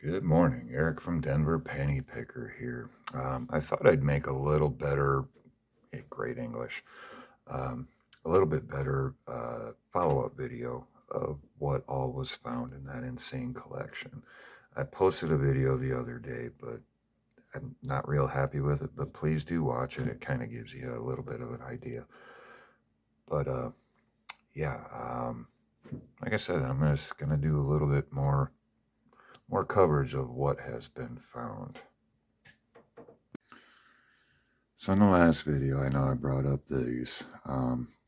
Good morning, Eric from Denver, Penny Picker here. I thought I'd make a little better, great English, um, a little bit better follow-up video of what all was found in that insane collection. I posted a video the other day, but I'm not real happy with it, but please do watch it. It kind of gives you a little bit of an idea. But yeah, like I said, I'm just going to do a little bit more coverage of what has been found. So in the last video, I know I brought up the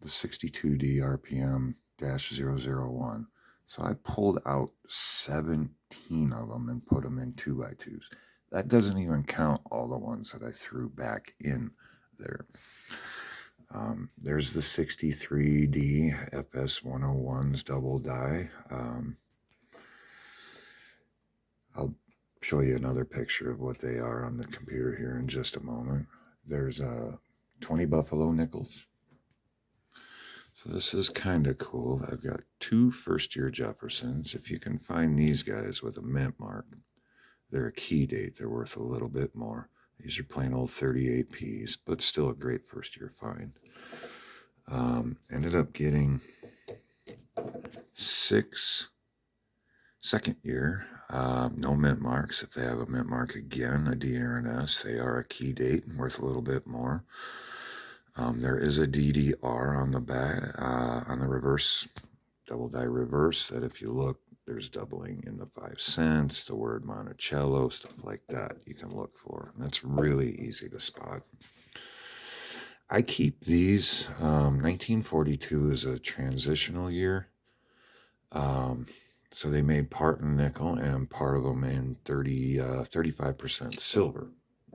62D RPM -001. So I pulled out 17 of them and put them in 2x2s. That doesn't even count all the ones that I threw back in there. There's the 63D FS101s double die. I'll show you another picture of what they are on the computer here in just a moment. There's 20 Buffalo nickels. So this is kind of cool. I've got 2 first-year Jeffersons. If you can find these guys with a mint mark, they're a key date. They're worth a little bit more. These are plain old 38Ps, but still a great first-year find. Ended up getting 6 second year, no mint marks. If they have a mint mark again, a D or an S, they are a key date and worth a little bit more. There is a DDR on the back, on the reverse, double die reverse, that if you look, there's doubling in the 5 cents, the word Monticello, stuff like that you can look for. And that's really easy to spot. I keep these. 1942 is a transitional year. So they made part in nickel and part of them in 35% silver.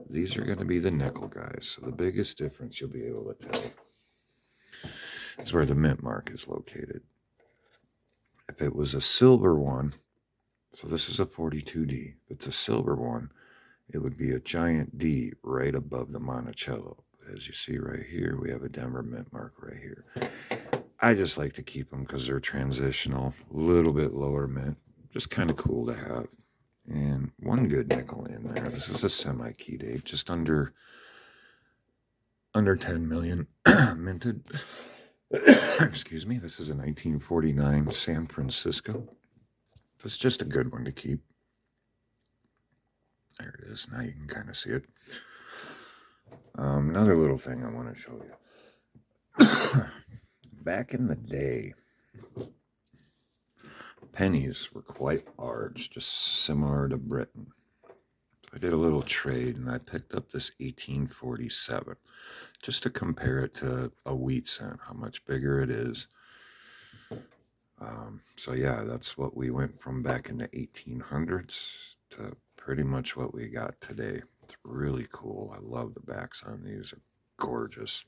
These are going to be the nickel guys. So the biggest difference you'll be able to tell is where the mint mark is located. If it was a silver one, so this is a 42D. If it's a silver one, it would be a giant D right above the Monticello. But as you see right here, we have a Denver mint mark right here. I just like to keep them because they're transitional, a little bit lower mint, just kind of cool to have. And one good nickel in there. This is a semi-key date, just under 10 million minted. Excuse me. This is a 1949 San Francisco. That's just a good one to keep. There it is. Now you can kind of see it. Another little thing I want to show you. Back in the day, pennies were quite large, just similar to Britain. So I did a little trade and I picked up this 1847 just to compare it to a wheat cent, how much bigger it is. So yeah, that's what we went from back in the 1800s to pretty much what we got today. It's really cool. I love the backs on these. They're gorgeous.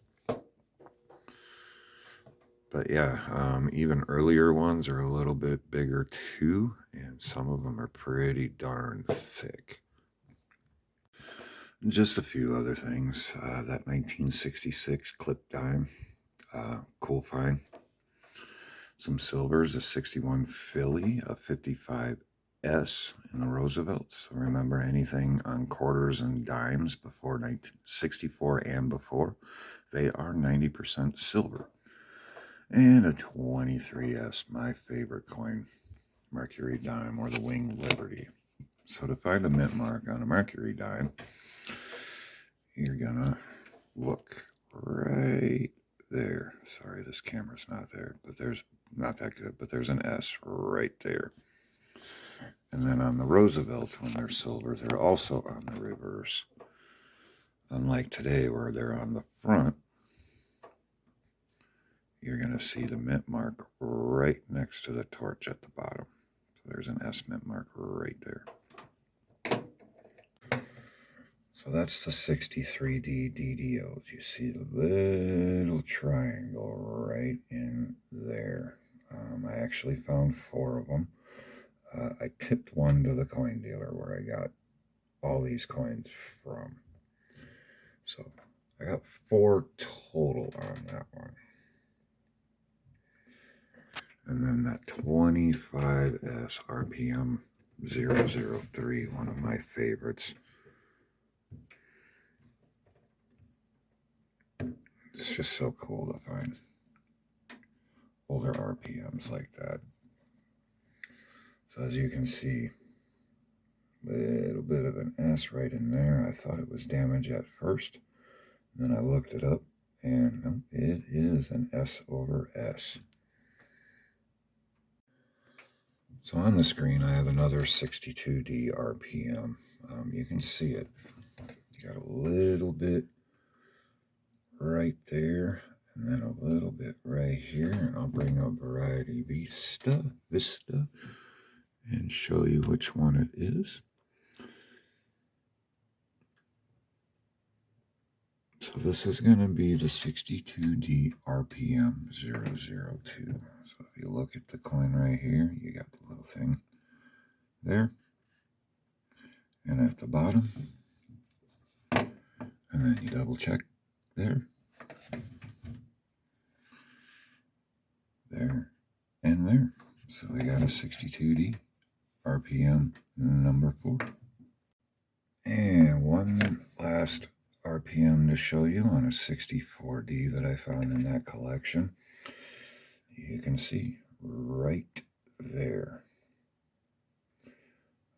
But yeah, even earlier ones are a little bit bigger too, and some of them are pretty darn thick. Just a few other things. That 1966 clip dime, cool find. Some silvers, a 61 Philly, a 55S in the Roosevelts. So remember, anything on quarters and dimes before 1964 and before, they are 90% silver. And a 23S, my favorite coin, Mercury dime, or the Winged Liberty. So to find a mint mark on a Mercury dime, you're gonna look right there. Sorry, this camera's not there, but there's not that good, but there's an S right there. And then on the Roosevelts, when they're silver, they're also on the reverse. Unlike today, where they're on the front, you're going to see the mint mark right next to the torch at the bottom. So there's an S mint mark right there. So that's the 63D DDOs. You see the little triangle right in there. I actually found 4 of them. I tipped one to the coin dealer where I got all these coins from. So I got 4 total on that one. And then that 25S RPM 003, one of my favorites. It's just so cool to find older RPMs like that. So as you can see, a little bit of an S right in there. I thought it was damage at first. Then I looked it up, and no, it is an S over S. So on the screen, I have another 62D RPM. You can see it. You got a little bit right there, and then a little bit right here. And I'll bring up Variety Vista, and show you which one it is. So this is going to be the 62D RPM 002. So if you look at the coin right here, you got the little thing there. And at the bottom, and then you double check there, there, and there. So we got a 62D RPM number 4. And one last RPM to show you on a 64D that I found in that collection. You can see right there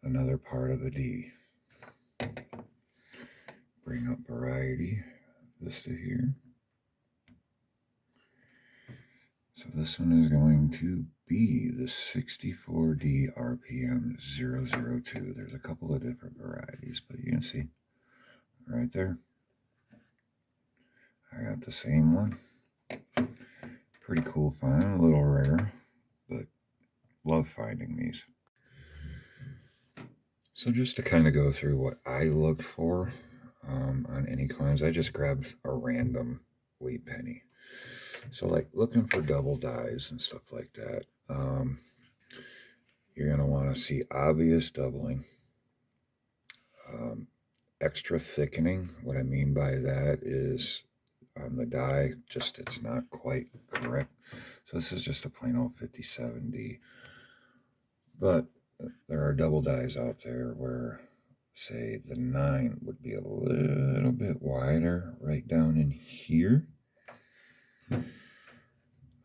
another part of a D. Bring up Variety Vista here. So this one is going to be the 64D RPM 002. There's a couple of different varieties, but you can see right there. I got the same one. Pretty cool find, a little rare, but love finding these. So just to kind of go through what I look for on any coins, I just grabbed a random wheat penny. So like looking for double dies and stuff like that, you're going to want to see obvious doubling, extra thickening. What I mean by that is on the die, just it's not quite correct. So this is just a plain old 57D. But there are double dies out there where, say, the 9 would be a little bit wider right down in here.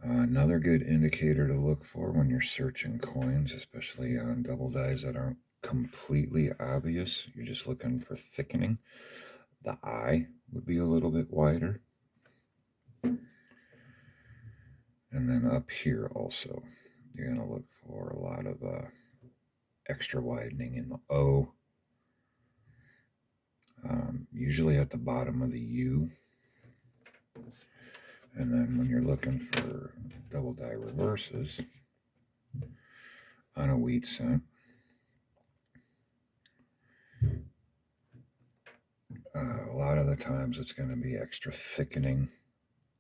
Another good indicator to look for when you're searching coins, especially on double dies that aren't completely obvious, you're just looking for thickening. The eye would be a little bit wider. And then up here also, you're going to look for a lot of extra widening in the O. Usually at the bottom of the U. And then when you're looking for double die reverses on a wheat cent, a lot of the times it's going to be extra thickening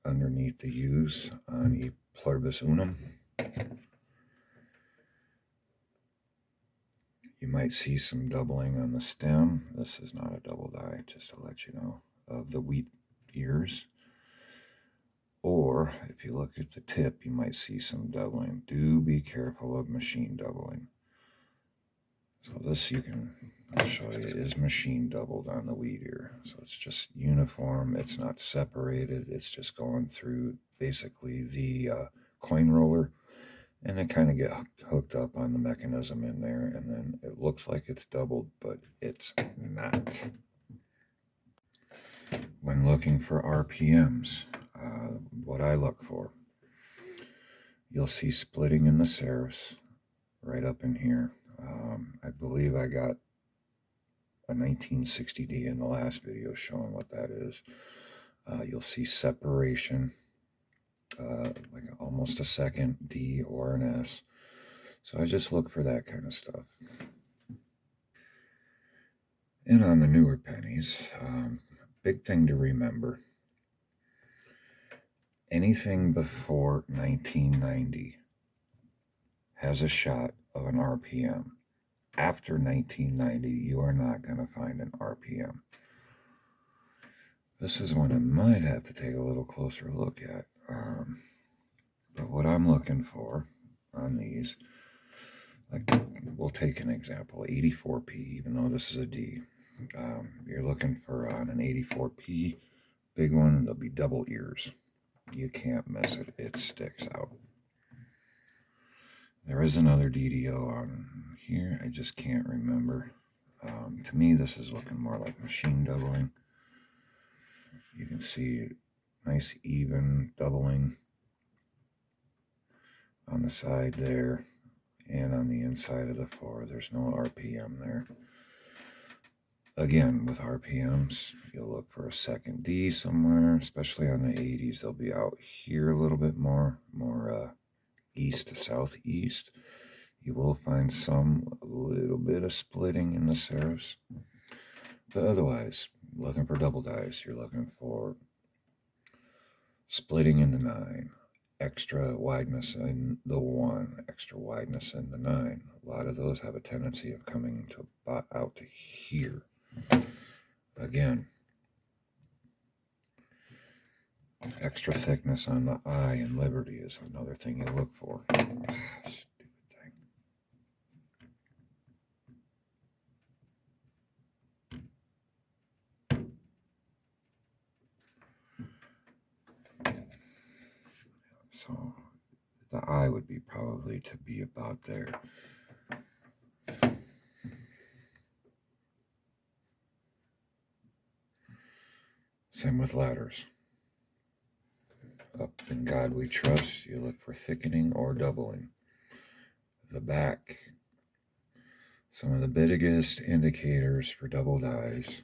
underneath the U's on E pluribus unum. You might see some doubling on the stem. This is not a double die, just to let you know, of the wheat ears. Or if you look at the tip, you might see some doubling. Do be careful of machine doubling. So this I'll show you, is machine doubled on the wheat ear. So it's just uniform. It's not separated. It's just going through basically the coin roller. And it kind of get hooked up on the mechanism in there. And then it looks like it's doubled, but it's not. When looking for RPMs, what I look for, you'll see splitting in the serifs right up in here. I believe I got a 1960D in the last video showing what that is. You'll see separation, like almost a second D or an S. So I just look for that kind of stuff. And on the newer pennies, big thing to remember, anything before 1990 has a shot of an RPM. After 1990, you are not going to find an RPM. This is one I might have to take a little closer look at. But what I'm looking for on these, like we'll take an example, 84p, even though this is a D. You're looking for on an 84p, big one, there'll be double ears. You can't miss it. It sticks out. There is another DDO on here. I just can't remember. To me, this is looking more like machine doubling. You can see nice even doubling on the side there and on the inside of the 4. There's no RPM there. Again, with RPMs, you'll look for a second D somewhere, especially on the 80s. They'll be out here a little bit more east to southeast. You will find a little bit of splitting in the serifs. But otherwise, looking for double dice, you're looking for splitting in the 9, extra wideness in the 1, extra wideness in the 9. A lot of those have a tendency of coming out to here. Again, extra thickness on the I in Liberty is another thing you look for. Stupid thing. So the I would be probably to be about there. Same with ladders. Up in God we trust, you look for thickening or doubling. The back, some of the biggest indicators for double dies,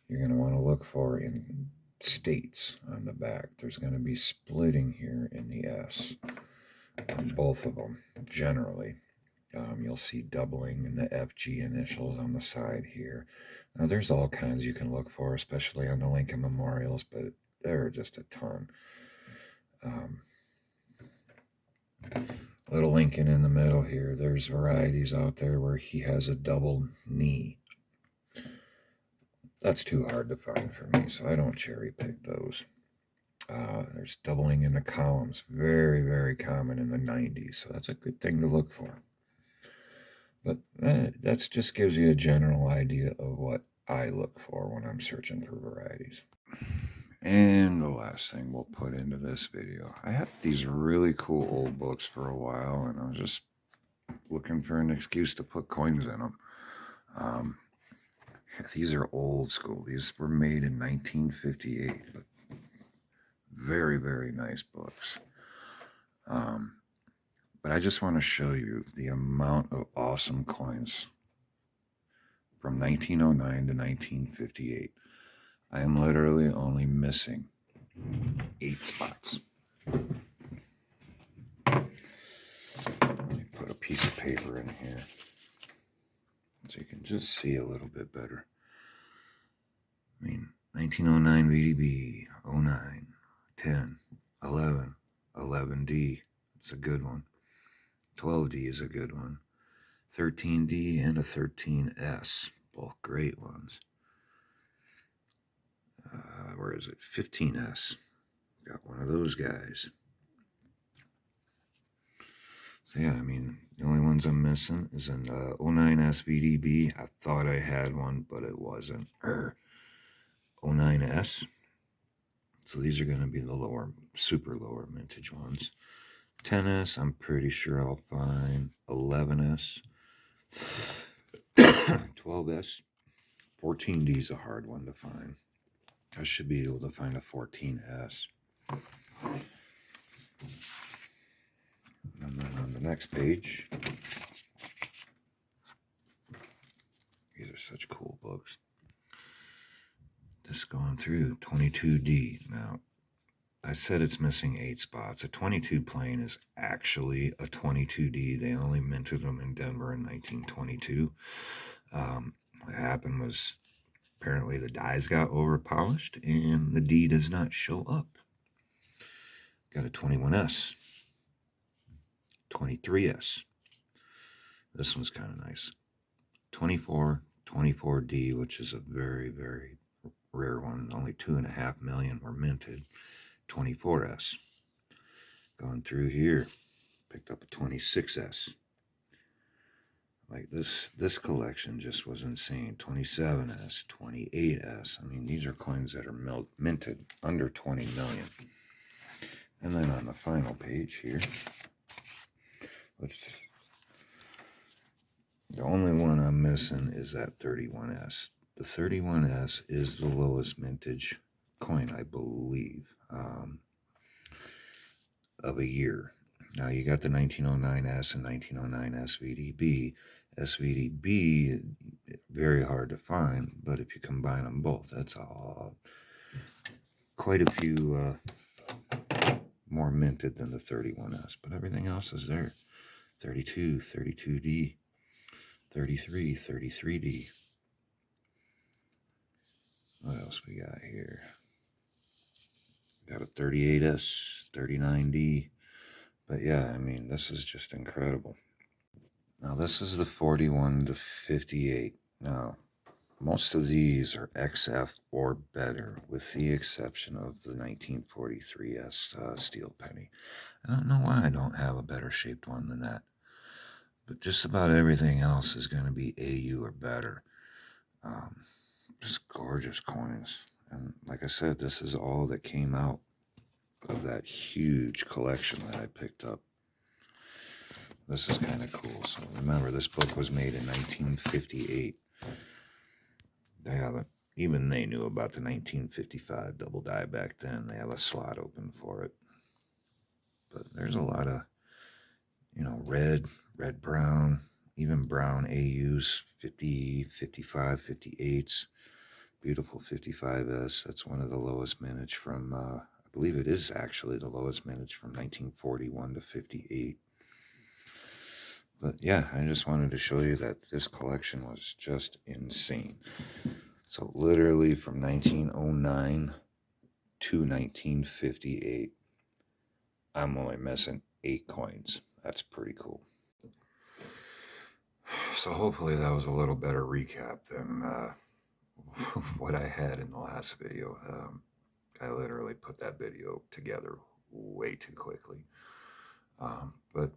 you're going to want to look for in states on the back. There's going to be splitting here in the S on both of them, generally. You'll see doubling in the FG initials on the side here. Now, there's all kinds you can look for, especially on the Lincoln Memorials, but there are just a ton. Little Lincoln in the middle here. There's varieties out there where he has a double knee. That's too hard to find for me, so I don't cherry pick those. There's doubling in the columns. Very, very common in the 90s, so that's a good thing to look for. But that just gives you a general idea of what I look for when I'm searching for varieties. And the last thing we'll put into this video. I had these really cool old books for a while, and I was just looking for an excuse to put coins in them. These are old school. These were made in 1958, but very, very nice books. But I just want to show you the amount of awesome coins from 1909 to 1958. I am literally only missing 8 spots. Let me put a piece of paper in here so you can just see a little bit better. I mean, 1909 VDB, 09, 10, 11, 11D, it's a good one. 12D is a good one. 13D and a 13S, both great ones. Where is it? 15S. Got one of those guys. So yeah, I mean, the only ones I'm missing is in the 09S VDB. I thought I had one, but it wasn't. 09S. So these are going to be the super lower mintage ones. 10S, I'm pretty sure I'll find. 11S. 12S. 14D is a hard one to find. I should be able to find a 14S. And then on the next page, these are such cool books. Just going through 22D. Now, I said it's missing 8 spots. A 22 plane is actually a 22D. They only minted them in Denver in 1922. What happened was apparently the dies got over-polished and the D does not show up. Got a 21S. 23S. This one's kind of nice. 24D, which is a very, very rare one. Only 2.5 million were minted. 24S. Going through here, picked up a 26S. Like this collection just was insane. 27S, 28S. I mean, these are coins that are minted under 20 million. And then on the final page here, the only one I'm missing is that 31S. The 31S is the lowest mintage coin, I believe, of a year. Now you got the 1909S and 1909 SVDB. SVDB, very hard to find, but if you combine them both, that's all quite a few more minted than the 31S. But everything else is there. 32, 32D, 33, 33D. What else we got here? Got a 38S, 39D. But yeah, I mean, this is just incredible. Now, this is the 41 to 58. Now, most of these are XF or better, with the exception of the 1943S steel penny. I don't know why I don't have a better shaped one than that. But just about everything else is going to be AU or better. Just gorgeous coins. And like I said, this is all that came out of that huge collection that I picked up. This is kind of cool. So remember, this book was made in 1958. Even they knew about the 1955 double die back then. They have a slot open for it. But there's a lot of, red, brown, even brown AUs, 50, 55, 58s. Beautiful 55S. That's one of the lowest mintage from, I believe it is actually the lowest mintage from 1941 to 58. But yeah, I just wanted to show you that this collection was just insane. So literally from 1909 to 1958, I'm only missing 8 coins. That's pretty cool. So hopefully that was a little better recap than what I had in the last video. I literally put that video together way too quickly. But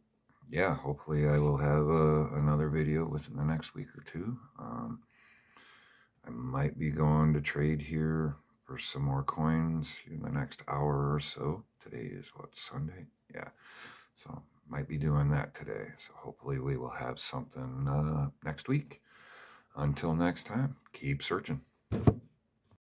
yeah, hopefully I will have another video within the next week or two. I might be going to trade here for some more coins in the next hour or so. Today is what, Sunday? Yeah, so might be doing that today. So hopefully we will have something next week. Until next time, keep searching.